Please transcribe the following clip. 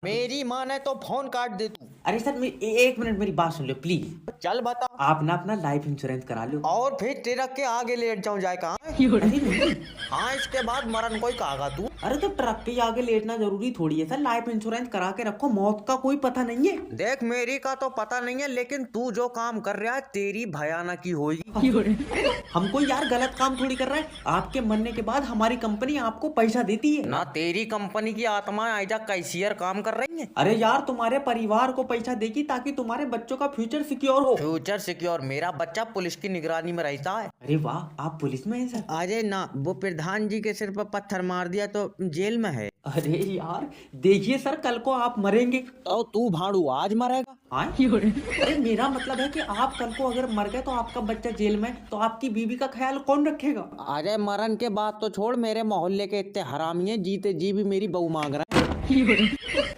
मेरी माँ ने तो फोन काट दे तू। अरे सर एक मिनट मेरी बात सुन लो प्लीज। चल बता। आप ना अपना लाइफ इंश्योरेंस करा लो। और फिर ट्रक के आगे लेट जाऊं जाए कहाँ? अरे नहीं। हाँ इसके बाद मरन कोई कहागा तू। अरे तो ट्रक के आगे लेटना जरूरी थोड़ी है सर, लाइफ इंश्योरेंस करा के रखो, मौत का कोई पता नहीं है। देख मेरी का तो पता नहीं है, लेकिन तू जो काम कर रहा है तेरी भयानक ही होगी। हम कोई यार गलत काम थोड़ी कर रहा है, आपके मरने के बाद हमारी कंपनी आपको पैसा देती है ना तेरी कंपनी की आत्मा आइजा कैशियर काम कर रही है। अरे यार तुम्हारे परिवार को पैसा देगी ताकि तुम्हारे बच्चों का फ्यूचर सिक्योर हो। Future secure? मेरा बच्चा पुलिस की निगरानी में रहता है। अरे वाह, आप पुलिस में हैं सर? अरे ना, वो प्रधान जी के सिर पर पत्थर मार दिया तो जेल में है। अरे यार देखिए सर, कल को आप मरेंगे तो तू भाड़ू आज मरेगा। अरे मेरा मतलब है कि आप कल को अगर मर गए तो आपका बच्चा जेल में, तो आपकी बीवी का ख्याल कौन रखेगा? अरे मरण के बाद तो छोड़, मेरे मोहल्ले के इतने हरामी हैं जीते जी भी मेरी बहू मांग रहे हैं।